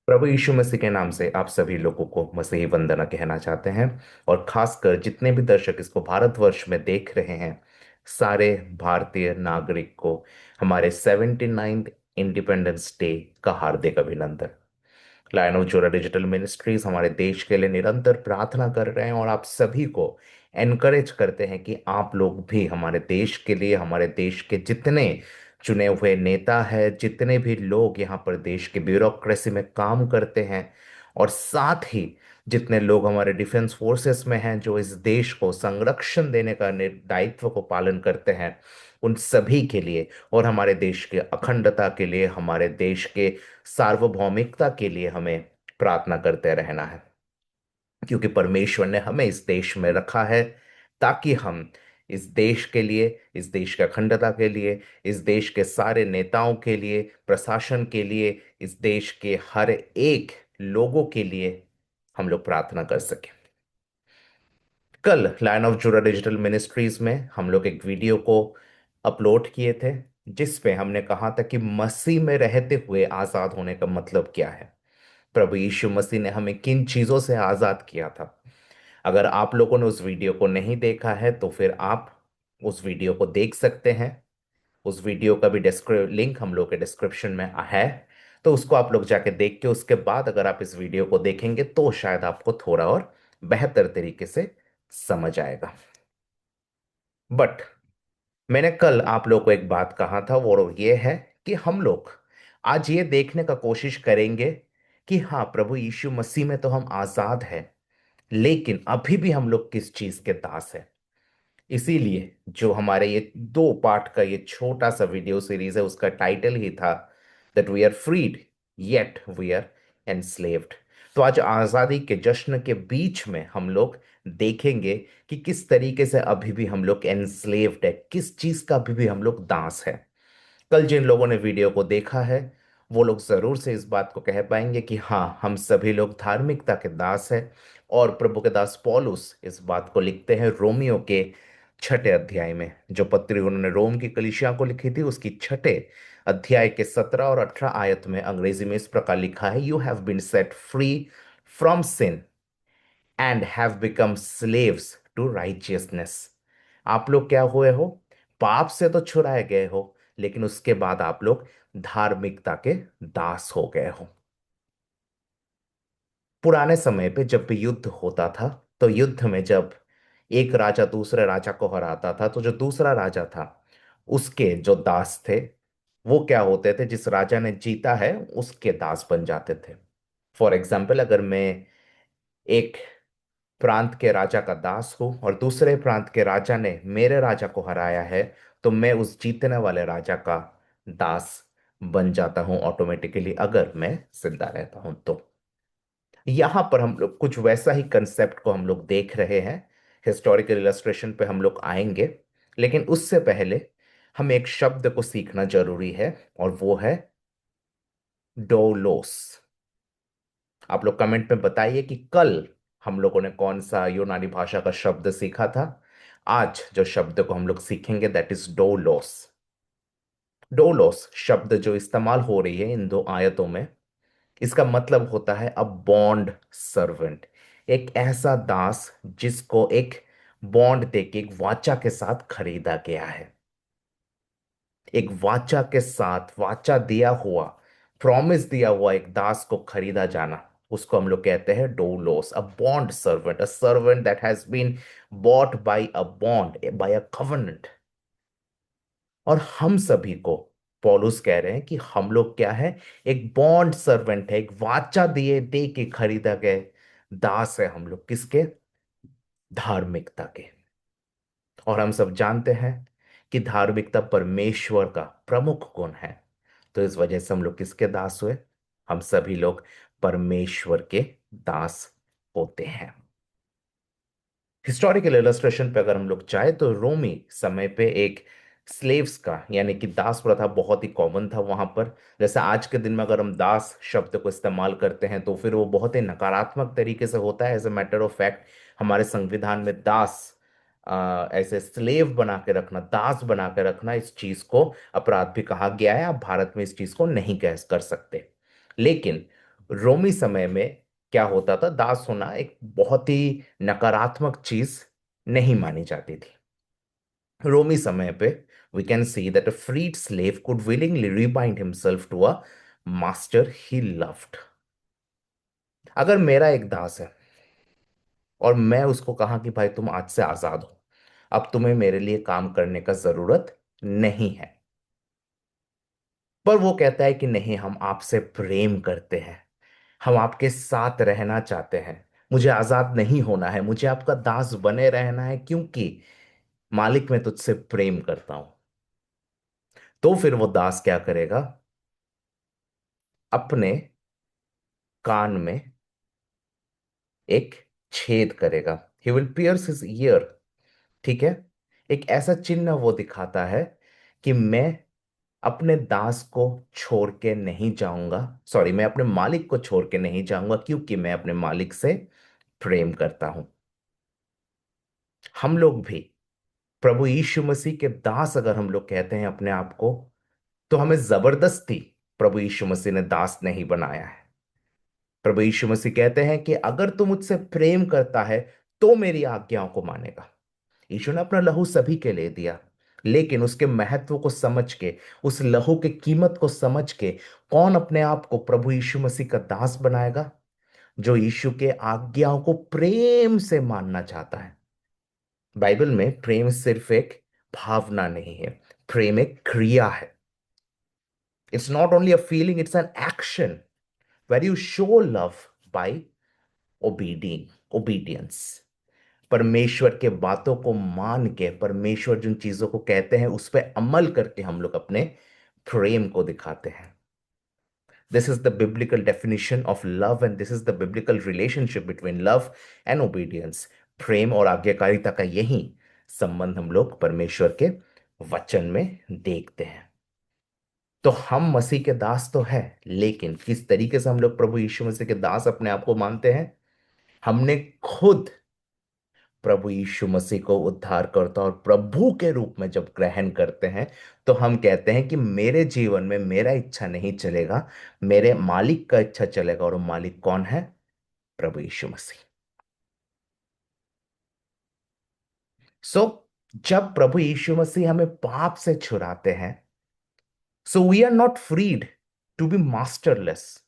प्रभु यीशु मसीह के नाम से आप सभी लोगों को मसीही वंदना कहना चाहते हैं। और खासकर जितने भी दर्शक इसको भारतवर्ष में देख रहे हैं, सारे भारतीय नागरिक को हमारे 79th इंडिपेंडेंस डे का हार्दिक अभिनंदन। लायन ऑफ जुड़ा डिजिटल मिनिस्ट्रीज हमारे देश के लिए निरंतर प्रार्थना कर रहे हैं और आप सभी को एनकरेज करते हैं कि आप लोग भी हमारे देश के लिए, हमारे देश के जितने चुने हुए नेता हैं, जितने भी लोग यहाँ पर देश की ब्यूरोक्रेसी में काम करते हैं, और साथ ही जितने लोग हमारे डिफेंस फोर्सेस में हैं जो इस देश को संरक्षण देने का दायित्व को पालन करते हैं, उन सभी के लिए और हमारे देश के अखंडता के लिए, हमारे देश के सार्वभौमिकता के लिए हमें प्रार्थना करते रहना है। क्योंकि परमेश्वर ने हमें इस देश में रखा है ताकि हम इस देश के लिए, इस देश की अखंडता के लिए, इस देश के सारे नेताओं के लिए, प्रशासन के लिए, इस देश के हर एक लोगों के लिए हम लोग प्रार्थना कर सकें। कल लायन ऑफ जुड़ा डिजिटल मिनिस्ट्रीज में हम लोग एक वीडियो को अपलोड किए थे, जिस पे हमने कहा था कि मसीह में रहते हुए आजाद होने का मतलब क्या है। प्रभु यीशु मसीह ने हमें किन चीजों से आजाद किया था। अगर आप लोगों ने उस वीडियो को नहीं देखा है तो फिर आप उस वीडियो को देख सकते हैं। उस वीडियो का भी डिस्क्रिप लिंक हम लोग के डिस्क्रिप्शन में है, तो उसको आप लोग जाके देख के उसके बाद अगर आप इस वीडियो को देखेंगे तो शायद आपको थोड़ा और बेहतर तरीके से समझ आएगा। बट मैंने कल आप लोग को एक बात कहा था, वो ये है कि हम लोग आज ये देखने का कोशिश करेंगे कि हाँ, प्रभु यीशु मसीह में तो हम आजाद हैं, लेकिन अभी भी हम लोग किस चीज के दास हैं। इसीलिए जो हमारे ये 2 पार्ट का ये छोटा सा वीडियो सीरीज है, उसका टाइटल ही था that we are freed yet we are enslaved. तो आज आजादी के जश्न के बीच में हम लोग देखेंगे कि किस तरीके से अभी भी हम लोग एनस्लेव्ड है, किस चीज का अभी भी हम लोग दास है। कल जिन लोगों ने वीडियो को देखा है वो लोग जरूर से इस बात को कह पाएंगे कि हाँ, हम सभी लोग धार्मिकता के दास हैं। और प्रभु के दास पौलुस इस बात को लिखते हैं रोमियो के 6 अध्याय में। जो पत्री उन्होंने रोम की कलीसिया को लिखी थी, उसकी 6 अध्याय के 17 और 18 आयत में अंग्रेजी में इस प्रकार लिखा है, you have been set free from sin and have become slaves to righteousness. आप लोग क्या हुए हो? पाप से तो छुड़ाए गए हो, लेकिन उसके बाद आप लोग धार्मिकता के दास हो गए हो। पुराने समय पे जब भी युद्ध होता था, तो युद्ध में जब एक राजा दूसरे राजा को हराता था, तो जो दूसरा राजा था उसके जो दास थे वो क्या होते थे, जिस राजा ने जीता है उसके दास बन जाते थे। फॉर एग्जाम्पल, अगर मैं एक प्रांत के राजा का दास हूं और दूसरे प्रांत के राजा ने मेरे राजा को हराया है, तो मैं उस जीतने वाले राजा का दास बन जाता हूं ऑटोमेटिकली, अगर मैं जिंदा रहता हूं तो। यहां पर हम लोग कुछ वैसा ही कंसेप्ट को हम लोग देख रहे हैं। हिस्टोरिकल इलस्ट्रेशन पे हम लोग आएंगे, लेकिन उससे पहले हमें एक शब्द को सीखना जरूरी है, और वो है डोलोस। आप लोग कमेंट में बताइए कि कल हम लोगों ने कौन सा यूनानी भाषा का शब्द सीखा था। आज जो शब्द को हम लोग सीखेंगे दैट इज डोलोस। डोलोस शब्द जो इस्तेमाल हो रही है इन 2 आयतों में, इसका मतलब होता है अ बॉन्ड सर्वेंट। एक ऐसा दास जिसको एक बॉन्ड देके, एक वाचा के साथ खरीदा गया है। एक वाचा के साथ, वाचा दिया हुआ, प्रॉमिस दिया हुआ एक दास को खरीदा जाना, उसको हम लोग कहते हैं डोलोस, a bond servant, a servant that has been bought by a bond, by a covenant. और हम सभी को पौलुस कह रहे हैं कि हम लोग क्या है, एक बॉन्ड सर्वेंट है, एक वाचा दिए दे के खरीदा गए दास है हम लोग। किसके? धार्मिकता के। और हम सब जानते हैं कि धार्मिकता परमेश्वर का प्रमुख गुण है। तो इस वजह से हम लोग किसके दास हुए? हम सभी लोग परमेश्वर के दास होते हैं। हिस्टोरिकल इलस्ट्रेशन पे अगर हम लोग चाहे तो रोमी समय पे एक स्लेव्स का यानी कि दास प्रथा बहुत ही कॉमन था वहां पर। जैसे आज के दिन में अगर हम दास शब्द को इस्तेमाल करते हैं तो फिर वो बहुत ही नकारात्मक तरीके से होता है। As a matter of fact, हमारे संविधान में दास, ऐसे स्लेव बना के रखना, दास बना के रखना, इस चीज को अपराध भी कहा गया है। आप भारत में इस चीज को नहीं कह कर सकते। लेकिन रोमी समय में क्या होता था, दास होना एक बहुत ही नकारात्मक चीज नहीं मानी जाती थी। रोमी समय पे we can see that a freed slave could willingly rebind himself to a master he loved. अगर मेरा एक दास है और मैं उसको कहा कि भाई तुम आज से आजाद हो, अब तुम्हें मेरे लिए काम करने का जरूरत नहीं है, पर वो कहता है कि नहीं, हम आपसे प्रेम करते हैं, हम आपके साथ रहना चाहते हैं, मुझे आजाद नहीं होना है, मुझे आपका दास बने रहना है, क्योंकि मालिक मैं तुझसे प्रेम करता हूं। तो फिर वो दास क्या करेगा, अपने कान में एक छेद करेगा, he will piers his year. ठीक है, एक ऐसा चिन्ह वो दिखाता है कि मैं अपने दास को छोड़ के नहीं जाऊंगा, सॉरी, मैं अपने मालिक को छोड़ के नहीं जाऊंगा, क्योंकि मैं अपने मालिक से प्रेम करता हूं। हम लोग भी प्रभु यीशु मसीह के दास अगर हम लोग कहते हैं अपने आप को, तो हमें जबरदस्ती प्रभु यीशु मसीह ने दास नहीं बनाया है। प्रभु यीशु मसीह कहते हैं कि अगर तू मुझसे प्रेम करता है तो मेरी आज्ञाओं को मानेगा। यीशु ने अपना लहू सभी के लिए दिया, लेकिन उसके महत्व को समझ के, उस लहू की कीमत को समझ के, कौन अपने आप को प्रभु यीशु मसीह का दास बनाएगा? जो यीशु के आज्ञाओं को प्रेम से मानना चाहता है। बाइबल में प्रेम सिर्फ एक भावना नहीं है, प्रेम एक क्रिया है। It's not only a feeling, it's an action where you show love by obedience. परमेश्वर के बातों को मान के, परमेश्वर जिन चीजों को कहते हैं उस पर अमल करके हम लोग अपने प्रेम को दिखाते हैं। This is the biblical definition of love and this is the biblical relationship between love and obedience. प्रेम और आज्ञाकारिता का यही संबंध हम लोग परमेश्वर के वचन में देखते हैं। तो हम मसीह के दास तो है, लेकिन किस तरीके से हम लोग प्रभु यीशु मसीह के दास अपने आप को मानते हैं? हमने खुद प्रभु यीशु मसीह को उद्धारकर्ता और प्रभु के रूप में जब ग्रहण करते हैं, तो हम कहते हैं कि मेरे जीवन में मेरा इच्छा नहीं चलेगा, मेरे मालिक का इच्छा चलेगा। और वो मालिक कौन है? प्रभु यीशु मसीह। सो जब प्रभु यीशु मसीह हमें पाप से छुड़ाते हैं, so we are not freed to be masterless,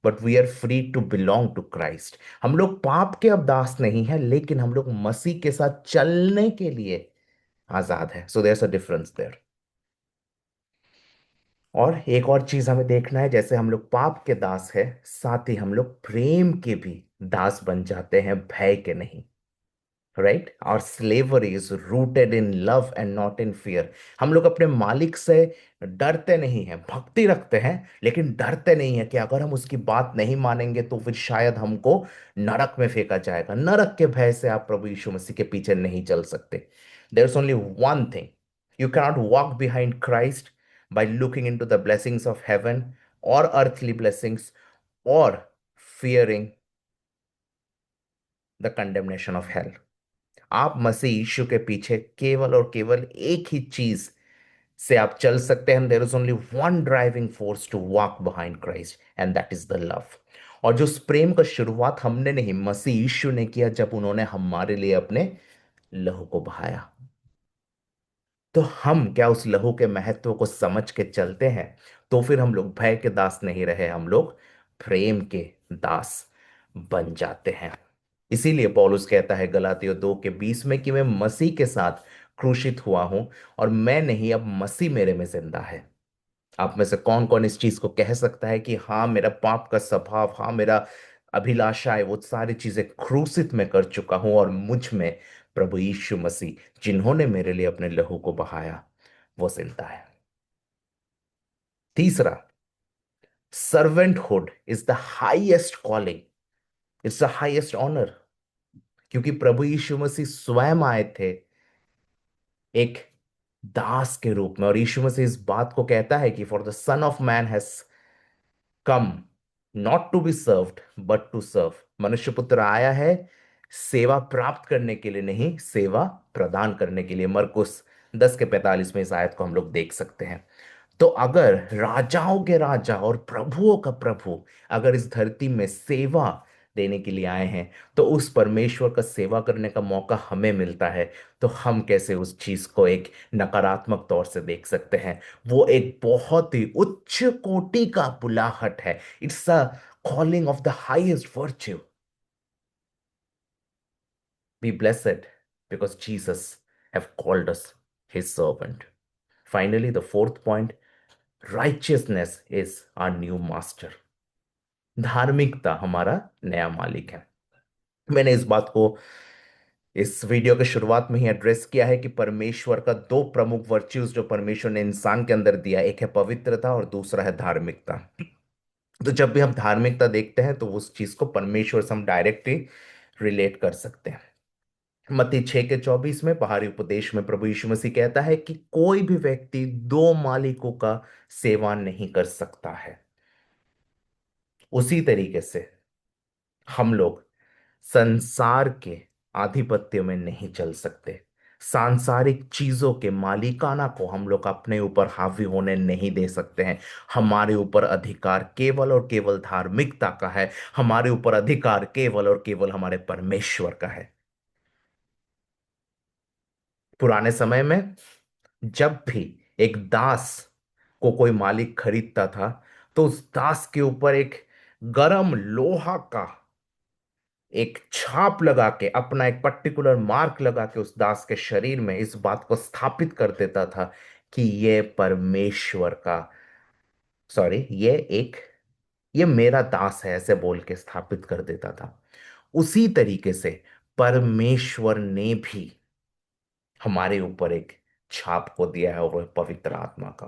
but we are free to belong to Christ. हम लोग पाप के अब दास नहीं है, लेकिन हम लोग मसीह के साथ चलने के लिए आजाद है। So there is a difference there. और एक और चीज हमें देखना है, जैसे हम लोग पाप के दास है, साथ ही हम लोग प्रेम के भी दास बन जाते हैं, भय के नहीं। राइट, और slavery is rooted in love and not in fear. हम लोग अपने मालिक से डरते नहीं हैं, भक्ति रखते हैं, लेकिन डरते नहीं है कि अगर हम उसकी बात नहीं मानेंगे तो फिर शायद हमको नरक में फेंका जाएगा। नरक के भय से आप प्रभु यीशु मसीह के पीछे नहीं चल सकते। There is only one thing, you cannot walk behind Christ by looking into the blessings of heaven और अर्थली ब्लेसिंग्स, और fearing the condemnation of hell. आप मसीह यीशु के पीछे केवल और केवल एक ही चीज से आप चल सकते हैं। There is only one driving force to walk behind Christ, and that is the love. और जो उस प्रेम का शुरुआत हमने नहीं, मसीह यीशु ने किया, जब उन्होंने हमारे लिए अपने लहू को बहाया। तो हम क्या उस लहू के महत्व को समझ के चलते हैं? तो फिर हम लोग भय के दास नहीं रहे, हम लोग प्रेम के दास बन जाते हैं। इसीलिए पौलुस कहता है गलातियों 2:20 में कि मैं मसीह के साथ क्रूशित हुआ हूं, और मैं नहीं, अब मसीह मेरे में जिंदा है। आप में से कौन कौन इस चीज को कह सकता है कि हाँ, मेरा पाप का स्वभाव, हाँ, मेरा अभिलाषा है, वो सारी चीजें क्रूसित में कर चुका हूं, और मुझ में प्रभु यीशु मसीह, जिन्होंने मेरे लिए अपने लहू को बहाया, वो जिंदा है। तीसरा, servanthood is the highest calling, it's the highest honour. क्योंकि प्रभु यीशु मसीह स्वयं आए थे एक दास के रूप में, और यीशु मसीह इस बात को कहता है कि for the son of man has come not to be served but to serve. मनुष्य पुत्र आया है सेवा प्राप्त करने के लिए, नहीं, सेवा प्रदान करने के लिए। मरकुस 10:45 में इस आयत को हम लोग देख सकते हैं। तो अगर राजाओं के राजा और प्रभुओं का प्रभु अगर इस धरती में सेवा देने के लिए आए हैं, तो उस परमेश्वर का सेवा करने का मौका हमें मिलता है, तो हम कैसे उस चीज को एक नकारात्मक तौर से देख सकते हैं? वो एक बहुत ही उच्च कोटि का बुलाहट है। It's a calling of the highest virtue. Be blessed because Jesus have called us his servant. Finally the fourth point, righteousness is our new master। धार्मिकता हमारा नया मालिक है। मैंने इस बात को इस वीडियो के शुरुआत में ही एड्रेस किया है कि परमेश्वर का दो प्रमुख वर्च्यूज जो परमेश्वर ने इंसान के अंदर दिया, एक है पवित्रता और दूसरा है धार्मिकता। तो जब भी हम धार्मिकता देखते हैं तो उस चीज को परमेश्वर से हम डायरेक्टली रिलेट कर सकते हैं। मत्ती 6 के 24 में पहाड़ी उपदेश में प्रभु यीशु मसीह कहता है कि कोई भी व्यक्ति दो मालिकों का सेवा नहीं कर सकता है। उसी तरीके से हम लोग संसार के आधिपत्य में नहीं चल सकते। सांसारिक चीजों के मालिकाना को हम लोग अपने ऊपर हावी होने नहीं दे सकते हैं। हमारे ऊपर अधिकार केवल और केवल धार्मिकता का है। हमारे ऊपर अधिकार केवल और केवल हमारे परमेश्वर का है। पुराने समय में जब भी एक दास को कोई मालिक खरीदता था, तो उस दास के ऊपर एक गरम लोहा का एक छाप लगा के, अपना एक पर्टिकुलर मार्क लगा के उस दास के शरीर में इस बात को स्थापित कर देता था कि ये परमेश्वर का, सॉरी, ये मेरा दास है, ऐसे बोल के स्थापित कर देता था। उसी तरीके से परमेश्वर ने भी हमारे ऊपर एक छाप को दिया है, और वह पवित्र आत्मा का।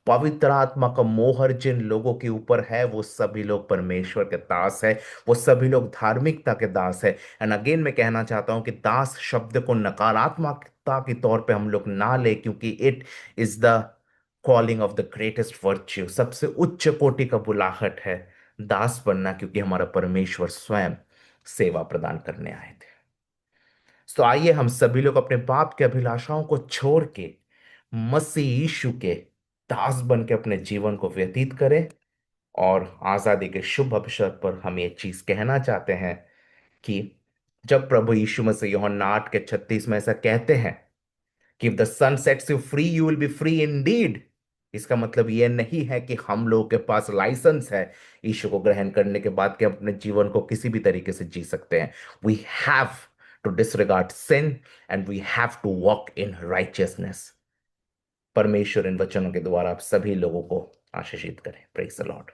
पवित्र आत्मा का मोहर जिन लोगों के ऊपर है, वो सभी लोग परमेश्वर के दास है। वो सभी लोग धार्मिकता के दास है। एंड अगेन मैं कहना चाहता हूं कि दास शब्द को नकारात्मकता के तौर पे हम लोग ना ले, क्योंकि it is the calling of the greatest virtue. सबसे उच्च कोटि का बुलाहट है दास बनना, क्योंकि हमारा परमेश्वर स्वयं सेवा प्रदान करने आए थे। तो आइए हम सभी लोग अपने पाप के अभिलाषाओं को छोड़ के मसीह यीशु के दास बन के अपने जीवन को व्यतीत करें। और आजादी के शुभ अवसर पर हम ये चीज कहना चाहते हैं कि जब प्रभु यीशु मसीह यूहन्ना 8 के 36 में ऐसा कहते हैं कि if the son sets you free you will be free indeed, इसका मतलब यह नहीं है कि हम लोगों के पास लाइसेंस है यीशु को ग्रहण करने के बाद कि हम अपने जीवन को किसी भी तरीके से जी सकते हैं। We have to disregard sin and we have to walk in righteousness. परमेश्वर इन वचनों के द्वारा आप सभी लोगों को आशीषित करें। Praise the Lord.